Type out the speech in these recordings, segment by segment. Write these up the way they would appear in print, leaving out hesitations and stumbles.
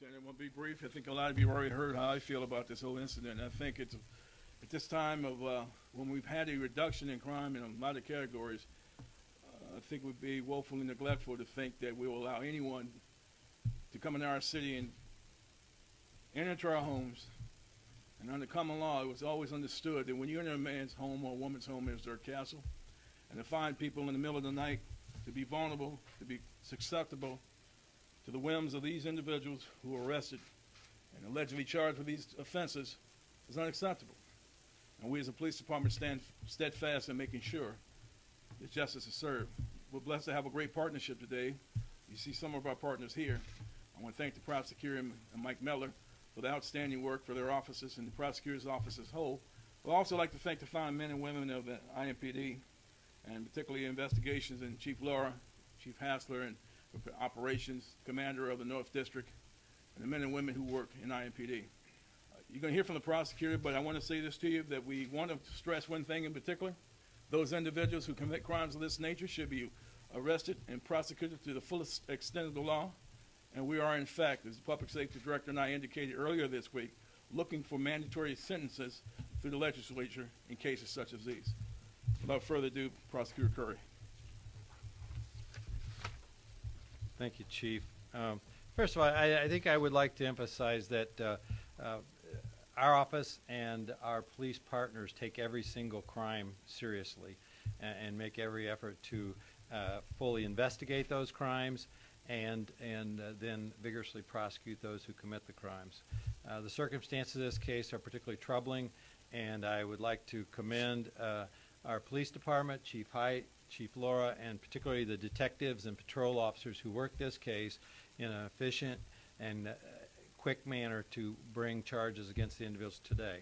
Lieutenant, I want to be brief. I think a lot of you have already heard how I feel about this whole incident. I think it's at this time of when we've had a reduction in crime in a lot of categories, I think it would be woefully neglectful to think that we will allow anyone to come into our city and enter into our homes. And under common law, it was always understood that when you enter a man's home or a woman's home, it's their castle. And to find people in the middle of the night to be vulnerable, to be susceptible to the whims of these individuals who were arrested and allegedly charged with these offenses is unacceptable. And we as a police department stand steadfast in making sure that justice is served. We're blessed to have a great partnership today. You see some of our partners here. I want to thank the prosecutor and Mike Meller for the outstanding work for their offices and the prosecutor's office as a whole. I'd also like to thank the fine men and women of the IMPD, and particularly investigations and Chief Laura, Chief Hassler, and operations commander of the North District, and the men and women who work in IMPD. You're going to hear from the prosecutor, but I want to say this to you, that we want to stress one thing in particular. Those individuals who commit crimes of this nature should be arrested and prosecuted to the fullest extent of the law. And we are, in fact, as the Public Safety Director and I indicated earlier this week, looking for mandatory sentences through the legislature in cases such as these. Without further ado, Prosecutor Curry. Thank you, Chief. First of all, I think I would like to emphasize that our office and our police partners take every single crime seriously and make every effort to fully investigate those crimes and then vigorously prosecute those who commit the crimes. The circumstances of this case are particularly troubling, and I would like to commend our police department, Chief Height, Chief Laura, and particularly the detectives and patrol officers who work this case in an efficient and quick manner to bring charges against the individuals today.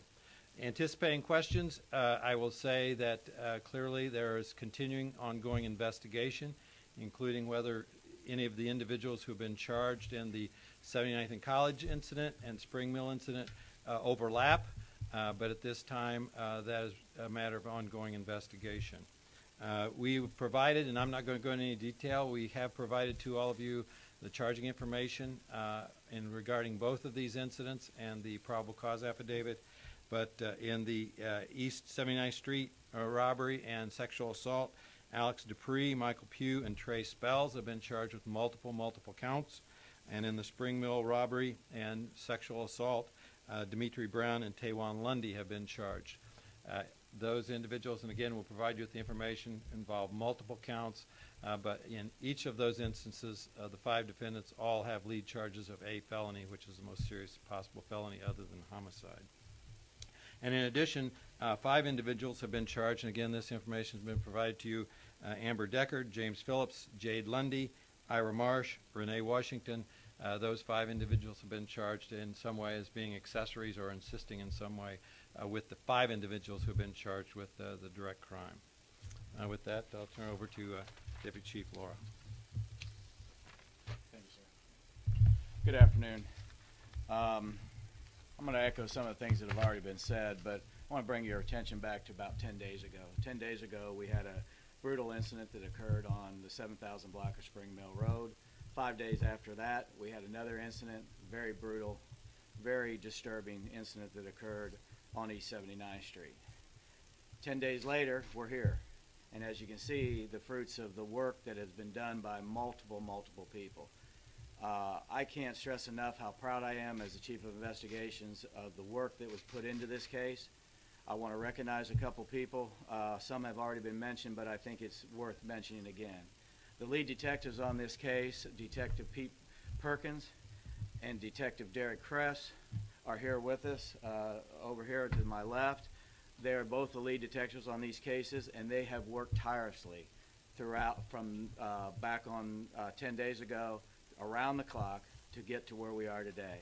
Anticipating questions, I will say that clearly there is continuing ongoing investigation, including whether any of the individuals who have been charged in the 79th and College incident and Spring Mill incident overlap, but at this time that is a matter of ongoing investigation. We provided, and I'm not going to go into any detail, we have provided to all of you the charging information in regarding both of these incidents and the probable cause affidavit. But in the East 79th Street robbery and sexual assault, Alex Dupree, Michael Pugh, and Trey Spells have been charged with multiple counts. And in the Spring Mill robbery and sexual assault, Dimitri Brown and Taewon Lundy have been charged. Those individuals, and again, we'll provide you with the information, involve multiple counts, but in each of those instances, the 5 defendants all have lead charges of a felony, which is the most serious possible felony other than homicide. And in addition, 5 individuals have been charged, and again, this information has been provided to you: Amber Deckard, James Phillips, Jade Lundy, Ira Marsh, Renee Washington. Those 5 individuals have been charged in some way as being accessories or assisting in some way with the 5 individuals who have been charged with the direct crime. With that, I'll turn it over to Deputy Chief Laura. Thank you, sir. Good afternoon. I'm going to echo some of the things that have already been said, but I want to bring your attention back to about 10 days ago. 10 days ago, we had a brutal incident that occurred on the 7,000 block of Spring Mill Road. 5 days after that, we had another incident, very brutal, very disturbing incident that occurred on East 79th Street. 10 days later, we're here. And as you can see, the fruits of the work that has been done by multiple people. I can't stress enough how proud I am as the Chief of Investigations of the work that was put into this case. I want to recognize a couple people. Some have already been mentioned, but I think it's worth mentioning again. The lead detectives on this case, Detective Pete Perkins and Detective Derek Kress, are here with us over here to my left. They are both the lead detectives on these cases, and they have worked tirelessly throughout from back on 10 days ago, around the clock, to get to where we are today.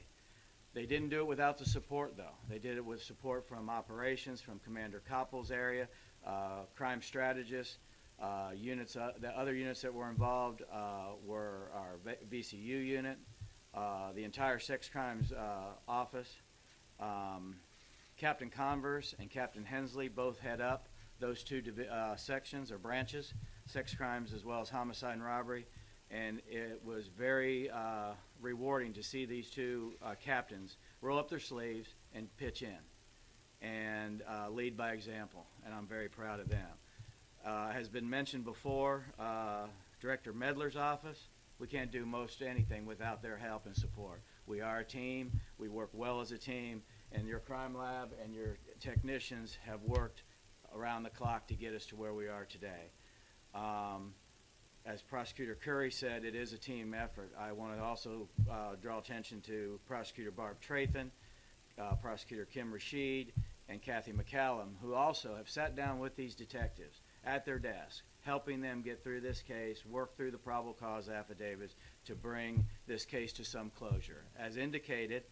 They didn't do it without the support, though. They did it with support from operations, from Commander Koppel's area, crime strategists, the other units that were involved were our VCU unit, the entire sex crimes office. Captain Converse and Captain Hensley both head up those 2 sections or branches, sex crimes as well as homicide and robbery. And it was very rewarding to see these two captains roll up their sleeves and pitch in and lead by example, and I'm very proud of them. Has been mentioned before, Director Medler's office, we can't do most anything without their help and support. We are a team, we work well as a team, and your crime lab and your technicians have worked around the clock to get us to where we are today. As Prosecutor Curry said, it is a team effort. I want to also draw attention to Prosecutor Barb Trathan, Prosecutor Kim Rashid, and Kathy McCallum, who also have sat down with these detectives at their desk, helping them get through this case, work through the probable cause affidavits to bring this case to some closure. As indicated,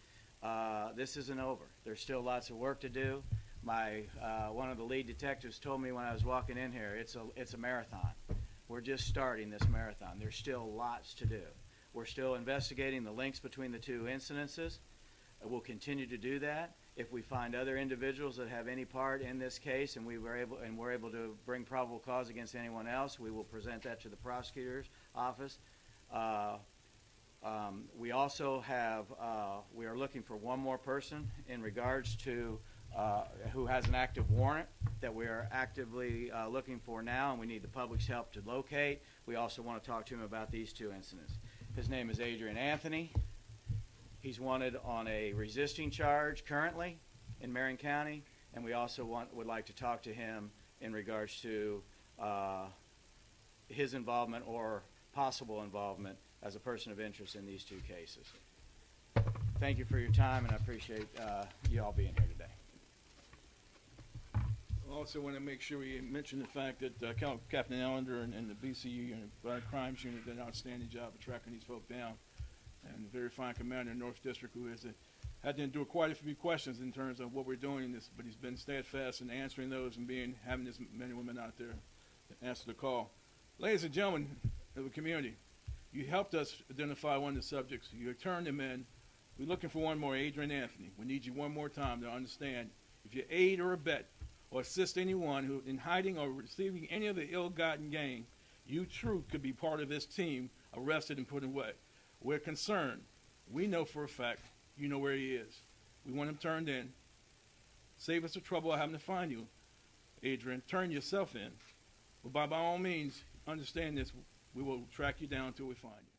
this isn't over. There's still lots of work to do. One of the lead detectives told me when I was walking in here, it's a marathon. We're just starting this marathon. There's still lots to do. We're still investigating the links between the two incidences. We'll continue to do that. If we find other individuals that have any part in this case and we're able to bring probable cause against anyone else, we will present that to the prosecutor's office. We also have, we are looking for one more person in regards to who has an active warrant that we are actively looking for now, and we need the public's help to locate. We also want to talk to him about these two incidents. His name is Adrian Anthony. He's wanted on a resisting charge currently in Marion County, and we also would like to talk to him in regards to his involvement or possible involvement as a person of interest in these two cases. Thank you for your time, and I appreciate you all being here today. I also want to make sure we mention the fact that Captain Allender and the BCU unit, Crimes Unit, did an outstanding job of tracking these folk down. And the very fine commander in North District who had to endure quite a few questions in terms of what we're doing in this, but he's been steadfast in answering those and having this men and women out there to answer the call. Ladies and gentlemen of the community, you helped us identify one of the subjects. You turned them in. We're looking for one more, Adrian Anthony. We need you one more time to understand if you aid or abet or assist anyone who in hiding or receiving any of the ill-gotten gain, you too could be part of this team arrested and put away. We're concerned. We know for a fact you know where he is. We want him turned in. Save us the trouble of having to find you, Adrian. Turn yourself in. But by all means, understand this. We will track you down until we find you.